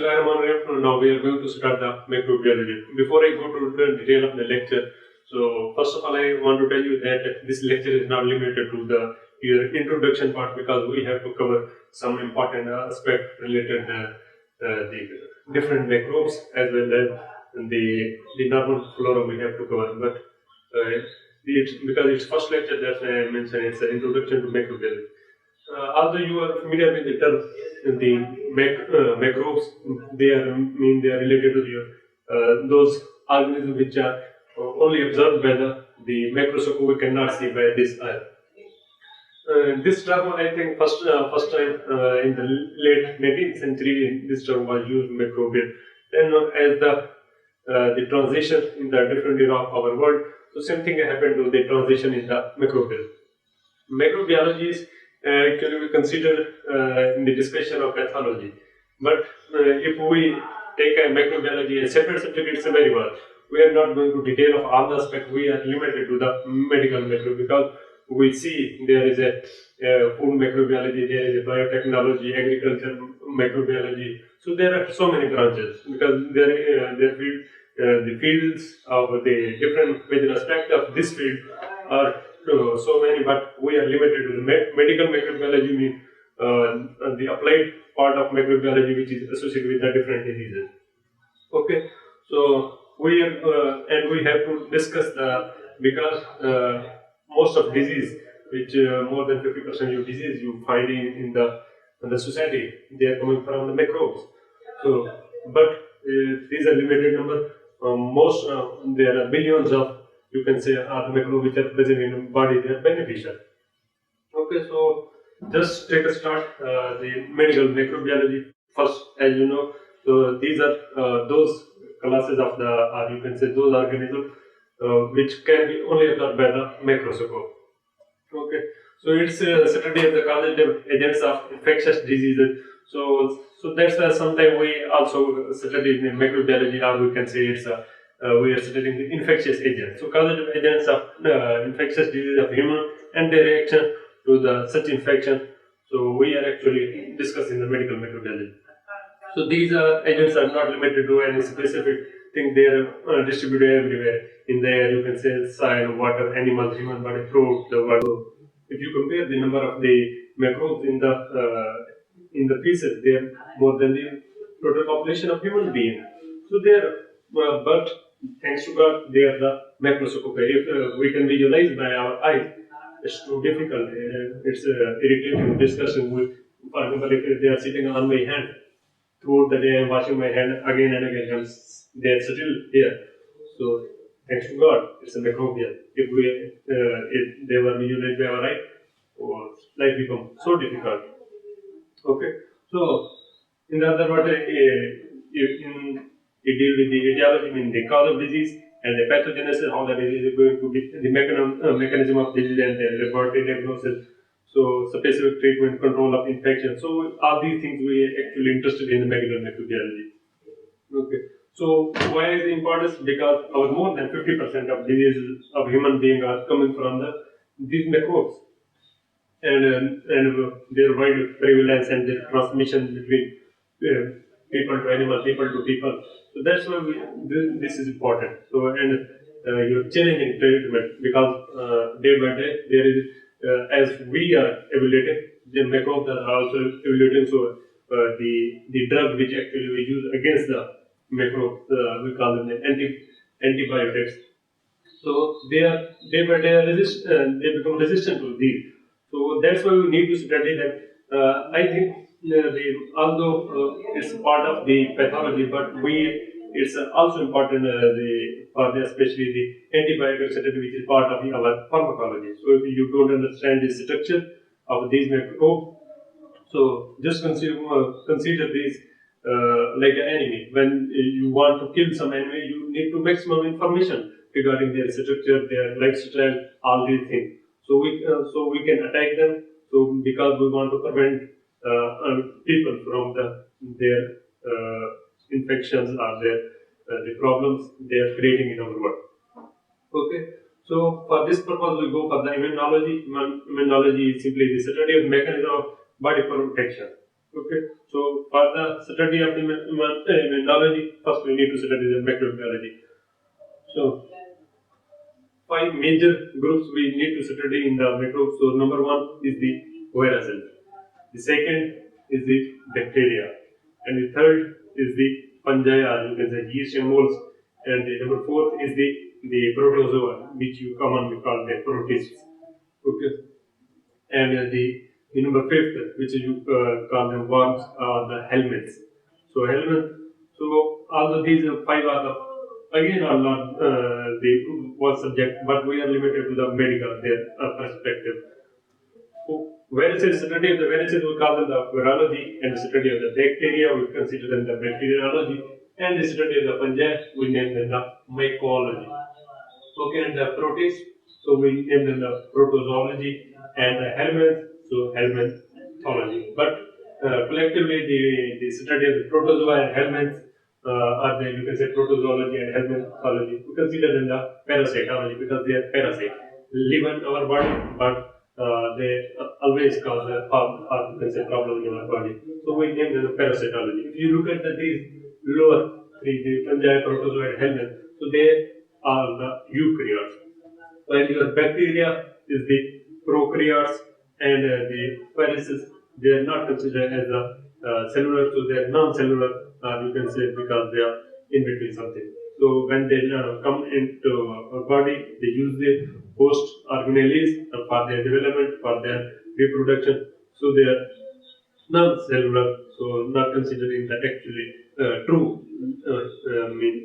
Bismillahirrahmanirrahim. Now we are going to start the microbiology. Before I go to the detail of the lecture, so first of all I want to tell you that this lecture is not limited to the introduction part, because we have to cover some important aspect related the different microbes as well as the normal flora we have to cover. But because it's first lecture, that's why I mentioned it's an introduction to microbiology. Although you are familiar with the term, the microbes, they are related to those organisms which are only observed by the microscope. We cannot see by this eye. This term, I think, first time in the late 19th century, this term was used, microbial. Then, as the transition in the different era of our world, so same thing happened to the transition in the microbial. Microbiology is actually we consider in the discussion of pathology, but if we take a microbiology a separate subject, it's very well. We are not going to detail of all the aspects. We are limited to the medical microbiology, because we see there is a food microbiology, there is a biotechnology, agriculture microbiology. So there are so many branches, because the fields of the different major aspects of this field are so many, but we are limited to the medical microbiology, means the applied part of microbiology which is associated with the different diseases. Okay, so we have to discuss because most of disease, which more than 50% of disease you find in the society, they are coming from the microbes. So, but these are limited number. There are billions of, you can say, are the microbes which are present in the body. They are beneficial. Okay, so just take a start. The medical microbiology first, as you know. So these are those classes of you can say those organisms which can be only observed by the microscope. Okay, so it's a study of the causative agents of infectious diseases. So that's why sometimes we also study in microbiology, or we can say it's we are studying the infectious agents. So causative agents of infectious disease of human and their reaction to such infection. So we are actually discussing the medical microbiology. So these agents are not limited to any specific thing. They are distributed everywhere in the air. You can say soil, water, animals, human body, fruit, the world. So if you compare the number of the microbes in the feces, they are more than the total population of human beings. So they are, but thanks to God, they are the macroscopic. If we can visualize by our eyes, it's too difficult. It's irritating discussing with, for example, if they are sitting on my hand throughout the day, I'm washing my hand again and again, they are still here. So thanks to God, it's a microbial. If they were visualized by our eye, life becomes so difficult. Okay, so in the other words, it deals with the etiology, meaning the cause of disease, and the pathogenesis, how the disease is going to be, the mechanism of disease, and the laboratory diagnosis. So specific treatment, control of infection. So all these things we are actually interested in the medical microbiology. Okay. So why is it important? Because more than 50% of diseases of human beings are coming from these microbes, and their wide prevalence and their transmission between people to animal, people to people. So that's why this is important. So and you're challenging treatment, because day by day there is as we are evaluating, the microbes are also evaluating. So the drug which actually we use against the microbes, we call them the antibiotics. So they are day by day they become resistant to these. So that's why we need to study them. I think although it's part of the pathology, but it's also important especially the antibiotic study, which is part of our pharmacology. So if you don't understand the structure of these microbes, so just consider these like an enemy. When you want to kill some enemy, you need to maximum information regarding their structure, their lifestyle, all these things. So we can attack them. So because we want to prevent people from their infections or the problems they are creating in our world. Okay. So for this purpose, we go for the immunology. Immunology is simply the study of mechanism of body protection. Okay, so for the study of the immunology, first we need to study the microbiology. So five major groups we need to study in the microbes. So number one is the viruses. The second is the bacteria, and the third is the fungi, or you can say yeast and molds. And the number fourth is the protozoa, which you commonly call the protists. Okay, and the number fifth, which you call them worms, are the helminths. So helminths. So all of these five are the again are not the one subject, but we are limited to the medical their perspective. So viruses, study of the viruses we call them the virology, and the study of the bacteria we consider them the bacteriology, and the study of the fungi we name them the mycology. Okay, and the protists, so we name them the protozoology, and the helminths, so helminthology. But collectively, the study of the protozoa and helminths are the, you can say, protozoology and helminthology. We consider them the parasitology because they are parasites, live in our body, but they always cause a harm, or you can say problem in our body. So we name them the parasitology. If you look at these lower three, the fungi, protozoa, and helminths, so they are the eukaryotes, while your bacteria is the prokaryotes, and the viruses, they are not considered as a cellular, so they are non-cellular, you can say, because they are in between something. So when they come into our body, they use the host organelles for their development, for their reproduction. So they are non-cellular, so not considering that actually true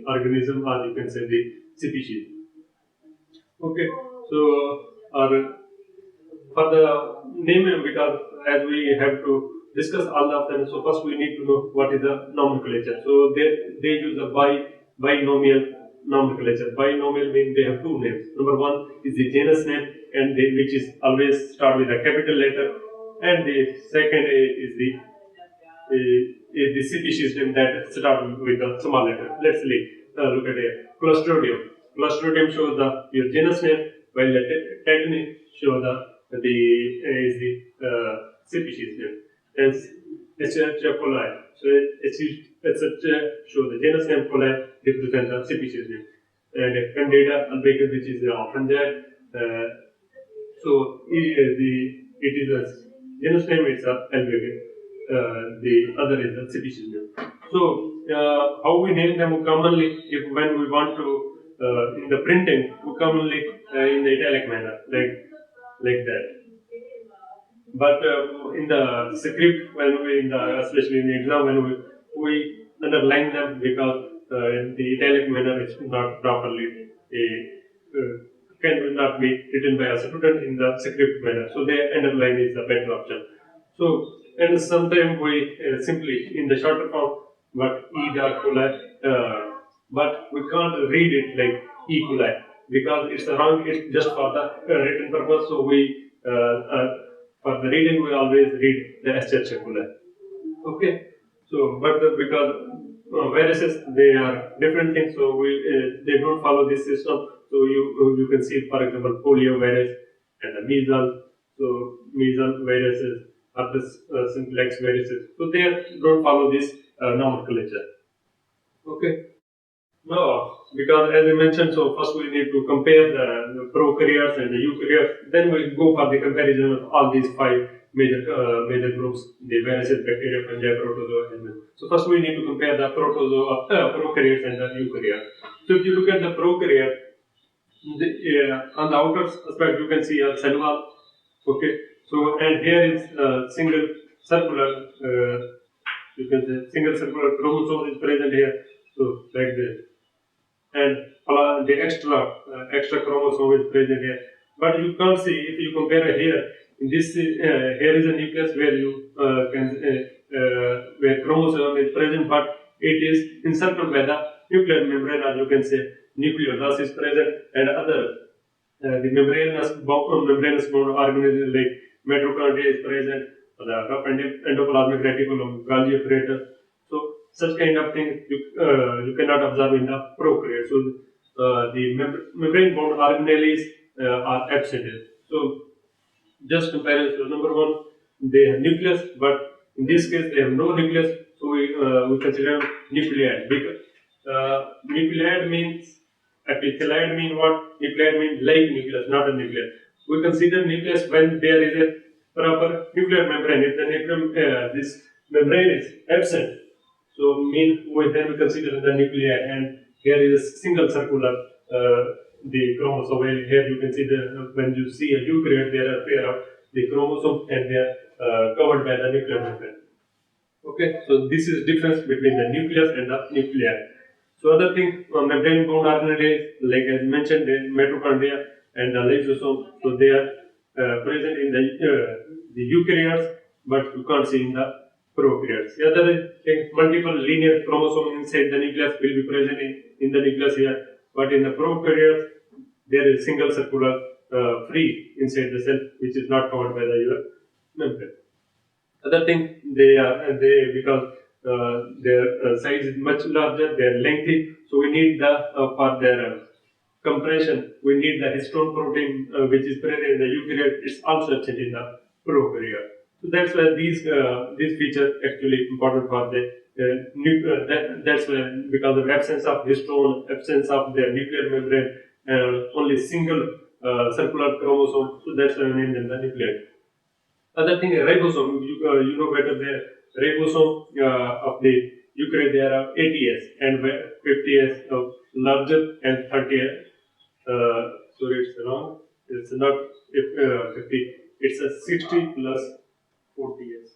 organism, or you can say the species. Okay, so our for the naming, because as we have to discuss all of them, so first we need to know what is the nomenclature. So they use a binomial nomenclature. Binomial means they have two names. Number one is the genus name, and which is always start with a capital letter, and the second is the species name that start with a small letter. Let's look at a Clostridium. Clostridium shows your genus name, while the tetany show the is the species name. And Escherichia coli. So Escherichia show the genus name, coli represent the species name. And Candida albicans, which is fungi. So it is a genus name, it's a alveolate. The other is the species name. So how we name them commonly, if when we want to in the printing, we commonly in the italic manner, like that. But in the script, when we in the especially in the exam, when we underline them because the italic manner is not properly can not be written by a student in the script manner. So the underline is the better option. So and sometimes we simply in the shorter form, but E. coli, but we can't read it like E. coli because it's wrong. It's just for the written purpose. So we for the reading we always read the Escherichia coli. Okay, so but because viruses they are different things, so we they don't follow this system. So you can see, for example, polio virus and the measles. So measles viruses are the simplex viruses. So they don't follow this nomenclature. Okay. No, because as I mentioned, so first we need to compare the prokaryotes and the eukaryotes. Then we go for the comparison of all these five major groups: the viruses, bacteria, fungi, protozoa, and so first we need to compare the prokaryotes and the eukaryotes. So if you look at the prokaryote, on the outer aspect you can see a cell wall. Okay, so and here is single circular. You can say single circular chromosome is present here. So like this, and the extra chromosome is present here. But you can't see if you compare here. In this here is a nucleus where you can where chromosome is present, but it is encircled by the nuclear membrane, or you can say nucleolus is present, and other the membranous bound organisms like mitochondria is present, the rough endoplasmic reticulum, Golgi apparatus. So such kind of things you cannot observe in the prokaryote. So the membrane bound organelles are absent. So just comparison. So number one, they have nucleus, but In this case, they have no nucleus, so we consider nucleate. Because nucleate means epithelioid mean what? Nucleate means like nucleus, not a nucleus. We consider nucleus when there is a proper nuclear membrane. If the nuclear this membrane is absent, so mean then we consider the nuclei, and here is a single circular the chromosome. Here you can see when you see a eukaryote, there are pair of the chromosome and they are covered by the nuclear membrane. Okay, so this is difference between the nucleus and the nuclei. So other thing, membrane bound organelles, like as mentioned, the mitochondria and the lysosome, so they are present in the eukaryotes, but you can't see in the prokaryotes. The other thing, multiple linear chromosomes inside the nucleus will be present in the nucleus here, but in the prokaryotes, there is single circular free inside the cell, which is not covered by the your membrane. Other thing, they because their size is much larger, they are lengthy, so we need the for their compression, we need the histone protein which is present in the eukaryote. It's also present in the prokaryote. So that's why these features actually important for the that's why because of absence of histone, absence of the nuclear membrane, only single circular chromosome. So that's why we named them the nucleate. Other thing, ribosome. You know better the ribosome of the eukaryote. There are 80s and 50s of larger and 30s. Sorry, it's wrong. It's not 50. It's a 60 plus 40s.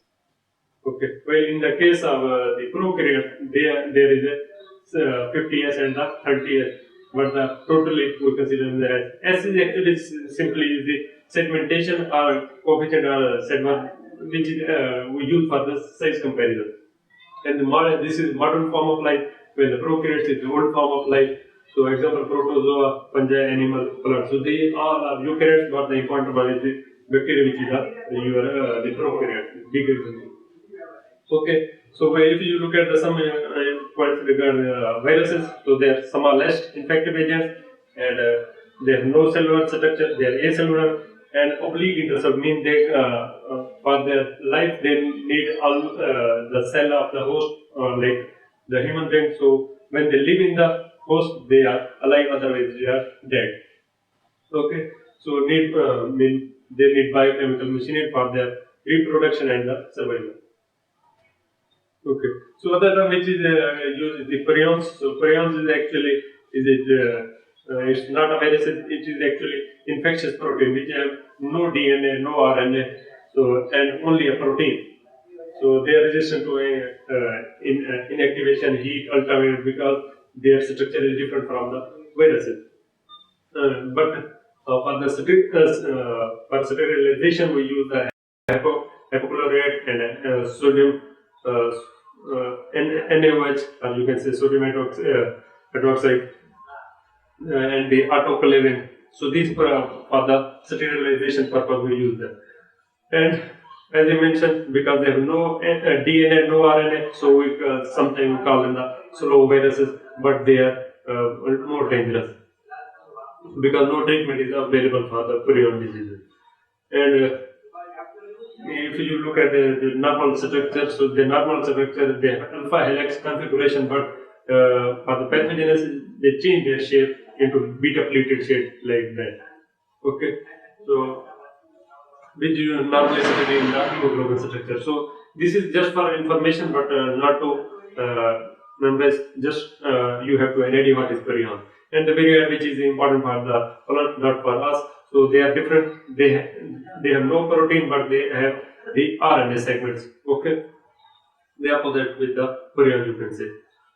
Okay. Well, in the case of the prokaryote, there is a 50s and the 30s. But the totally we consider them as S is actually simply the segmentation or coefficient or segment which is, we use for the size comparison. And this is modern form of life, where the prokaryotes is the old form of life. So, example, protozoa, fungi, animal, plant. So, they all are eukaryotes, but the important one is the bacteria, which is the prokaryote, big example. Okay, so if you look at the some points regarding viruses, so there some are less infective agents, and they have no cellular structure, they are acellular and oblique intercept, mean they for their life they need all the cell of the host, like the human being. So when they live in the host, they are alive, otherwise they are dead. Okay, so mean they need biochemical machinery for their reproduction and the survival. Okay. So other term which is used is the prions. So prions is actually it's not a virus. It is actually infectious protein which have no DNA, no RNA, so and only a protein. So they are resistant to inactivation, heat, ultraviolet because their structure is different from the viruses. But for sterilization we use the hypochlorite and sodium NaOH, or you can say sodium hydroxide, and the autoclaving. So these for the sterilization purpose we use them. And as I mentioned, because they have no DNA, no RNA, so we sometimes we call them the slow viruses, but they are more dangerous because no treatment is available for the prion diseases. And if you look at the normal structure, so the normal structure they have alpha helix configuration, but for the pathogenesis they change their shape into beta pleated shape like that. Okay, so which you normally study in the hemoglobin structure. So this is just for information, but not to memorize. Just you have to idea what is prion, and the virion, which is important for the plant, not for us. So they are different. They have no protein, but they have the RNA segments. Okay, they are opposite with the prion, you can say.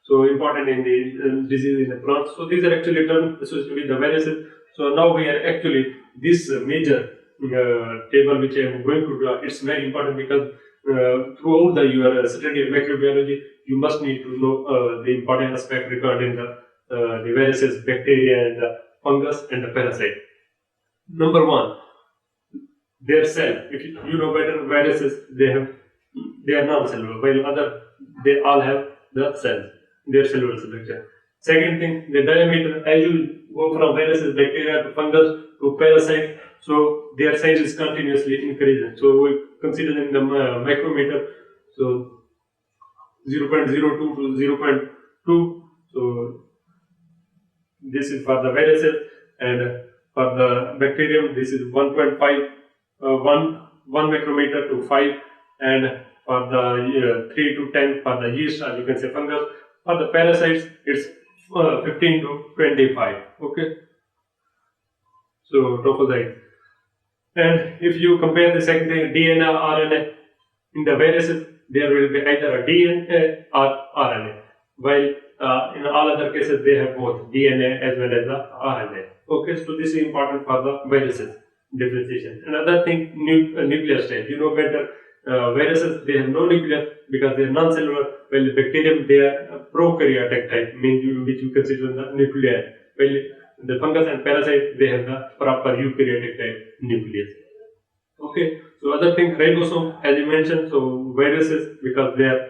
So important in the disease in the plants. So these are actually terms associated with the viruses. So now we are actually this major table which I am going to do. It's very important because throughout your study of microbiology, you must need to know the important aspect regarding the viruses, bacteria, and the fungus and the parasite. Number one, their cell. If you know better, viruses they are non-cellular, while other they all have the cells, their cellular structure. Second thing, the diameter. As you go from viruses, bacteria to fungus to parasite, so their size is continuously increasing. So we consider in the micrometer. So 0.02 to 0.2. So this is for the viruses, and for the bacterium this is 1.5, 1 micrometer to 5, and for the 3 to 10 for the yeast, or you can say fungus. For the parasites it's 15 to 25. Okay, so trophozoites. And if you compare the second thing, DNA, RNA, in the viruses, there will be either a DNA or RNA, while in all other cases they have both DNA as well as the RNA. Okay, so this is important for the viruses differentiation. Another thing, nuclear state. You know better, viruses they have no nucleus because they are non-cellular, while the bacterium they are prokaryotic type, which you consider the nuclear. While the fungus and parasite they have the proper eukaryotic type nucleus. Okay, so other thing, ribosome, as you mentioned, so viruses because they are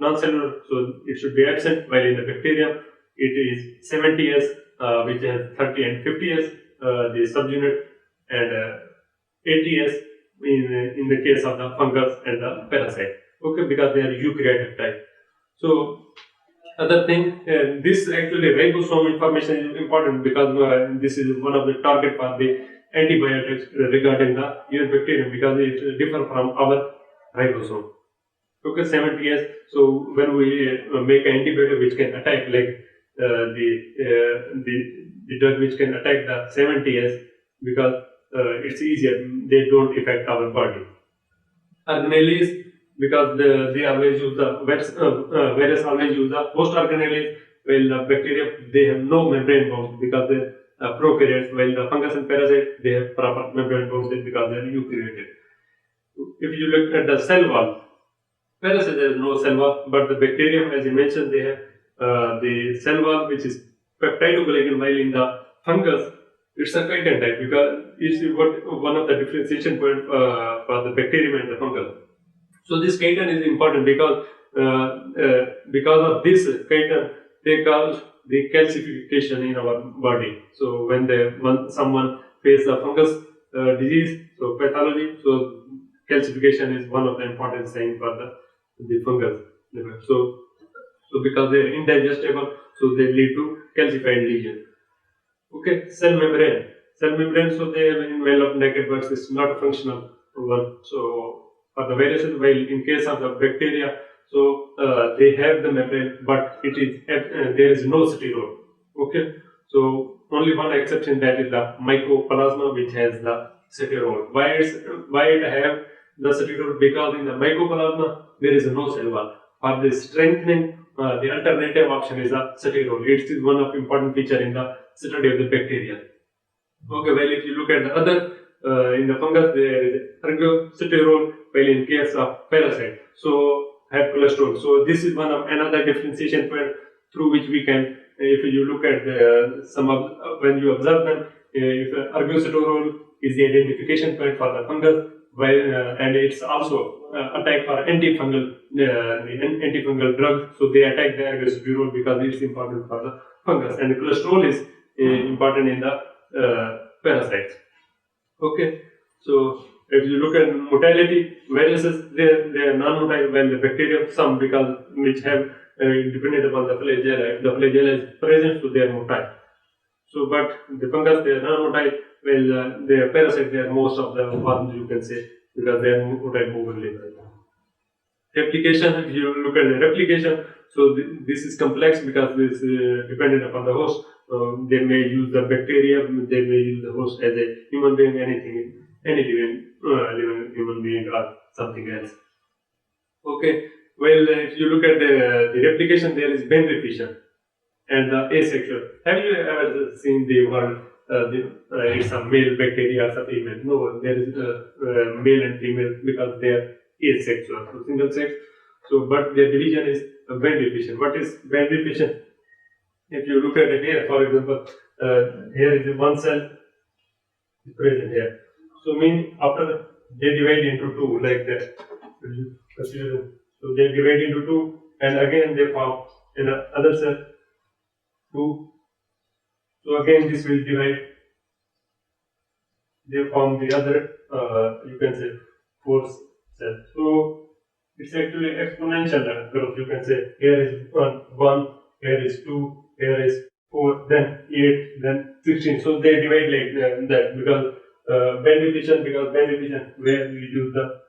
non-cellular, so it should be absent, while in the bacterium it is 70S, which has 30 and 50S, the subunit, and 80S in the case of the fungus and the parasite. Okay, because they are eukaryotic type. So other thing, this actually ribosome information is important because this is one of the target for the antibiotics regarding the your bacterium because it differs from our ribosome. Okay, 70S. So when we make an antibiotic which can attack like the drug which can attack the 70S because it's easier, they don't affect our body. Organelles, because they always use the virus always use the host organelles, while the bacteria they have no membrane bounds because they are prokaryotes, while the fungus and parasite they have proper membrane bounds because they are eukaryotic. If you look at the cell wall, parasite there is no cell wall, but the bacterium, as you mentioned, they have the cell wall which is peptidoglycan, while in the fungus it's a chitin type because it's one of the differentiation point for the bacterium and the fungus. So this chitin is important because of this chitin they cause the calcification in our body. So when someone faces a fungus disease, so pathology, so calcification is one of the important signs for the fungus. So because they are indigestible, so they lead to calcified lesion. Okay, cell membrane. Cell membrane, so they have enveloped naked, but it's not a functional one. So for the viruses, while in case of the bacteria, so they have the membrane, but it is there is no sterol. Okay, so only one exception, that is the mycoplasma, which has the sterol. Why it have the sterol? Because in the mycoplasma there is no cell wall. For the strengthening, the alternative option is the sterol. It is one of important feature in the study of the bacteria. Okay, well if you look at the other in the fungus there is ergosterol, while in case of parasite, so have cholesterol. So this is one of another differentiation point through which we can, if you look at when you observe them, if ergosterol is the identification point for the fungus, and it's also attack for antifungal antifungal drugs. So they attack the ergosterol because it's important for the fungus, and cholesterol is important in the parasites. Okay, so if you look at motility, viruses they are non-motile, while the bacteria some because which have dependent upon the flagella. If the flagella is present, so they are motile. So, but the fungus they are non-motile, while the parasite they are most of the ones you can say because they are motile overly. Replication, if you look at the replication, so this is complex because this is dependent upon the host. They may use the bacteria, they may use the host as a human being, any living human being or something else. Okay, well if you look at the replication, there is beneficiation and the asexual. Have you ever seen the word it's a male bacteria or a female? No, there is male and female because they are asexual, so single sex. So, but their division is beneficiation. What is beneficiation? If you look at it here, for example, here is one cell present here. So, mean after they divide into two like that. So they divide into two, and again they form another cell two. So again this will divide. They form the other you can say fourth cell. So It's actually exponential growth. You can say here is 1, here is 2, here is 4, then 8, then 16. So they divide like that because band division where we use the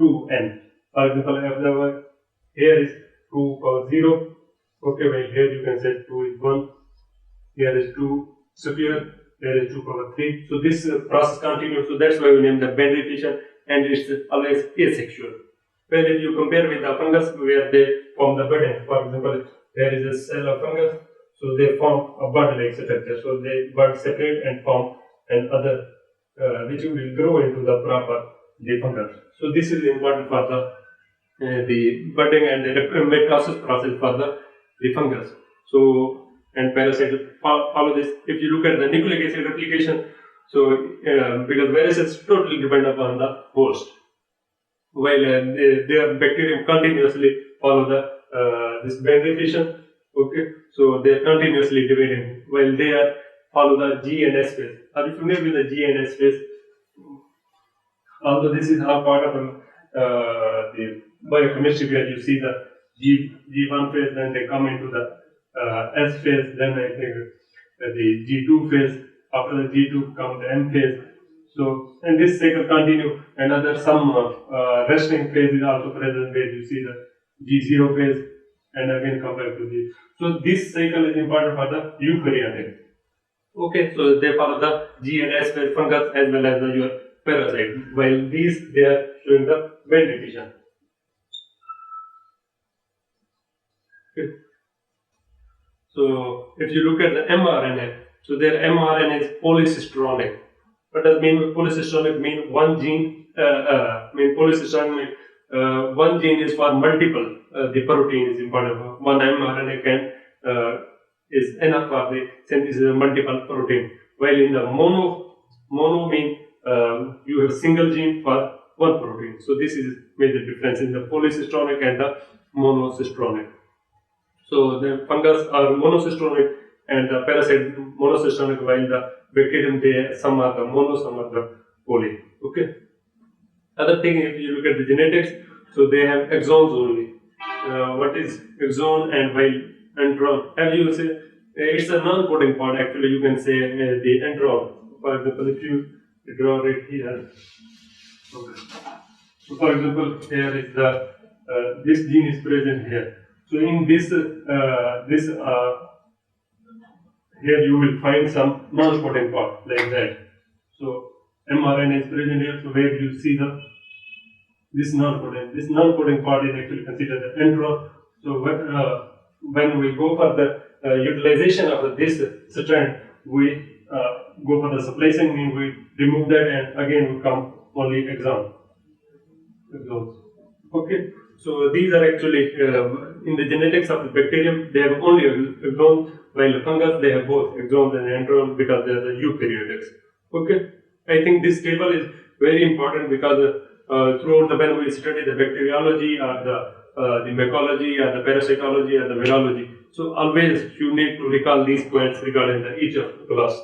2n. For example, if the here is 2 power 0. Okay, well here you can say 2 is 1. Here is 2 superior. Here is 2 power 3. So this process continues. So that's why we name the band division, and it's always asexual. Well, if you compare with the fungus where they form the budding, for example, there is a cell of fungus, so they form a bud-like structure. So they bud separate and form another which will grow into the proper the fungus. So this is important for the budding and the mitosis process for the fungus. So and parasite follow this. If you look at the nucleic acid replication, so because viruses totally depend upon the host, while their bacterium continuously follow the this band division. Okay, so they are continuously dividing while they are follow the G and S phase. Are you familiar with the G and S phase? Although this is not part of the biochemistry where you see the G1 phase, then they come into the S phase, then I think the G2 phase. After the G2 comes the M phase. So, and this cycle continue. Another some resting phase is also present where you see the G0 phase, and again come back to the. So this cycle is important for the eukaryotic. Okay, so they follow the G and S phase fungus as well as your parasite. While these they are showing the band division. Okay. So if you look at the mRNA, so their mRNA is polycistronic. What does mean polycistronic? Mean one gene. Mean polycistronic. One gene is for multiple. The protein is important. One mRNA can is enough for the synthesis of multiple protein. While in the mono mean you have single gene for one protein. So this is major difference in the polycistronic and the monocistronic. So the fungus are monocistronic and the parasite monocistronic, while the bacterium they some are the mono, some are the poly. Okay. Other thing, if you look at the genetics, so they have exons only. What is exon and while intron? As you say, it's a non-coding part. Actually, you can say the intron. For example, if you draw it here. Okay. So, for example, here is the this gene is present here. So in this here you will find some non-coding part like that. So mRNA is present here. So where you see this non-coding part is actually considered the intron. So when we go for the utilization of this strand, we go for the splicing, mean we remove that, and again we come only exons. Okay. So these are actually in the genetics of the bacterium, they have only exons, while the fungus they have both exons and introns because they are the eukaryotics. Okay, I think this table is very important because throughout the when we study the bacteriology or the mycology or the parasitology or the virology, so always you need to recall these points regarding each of the class.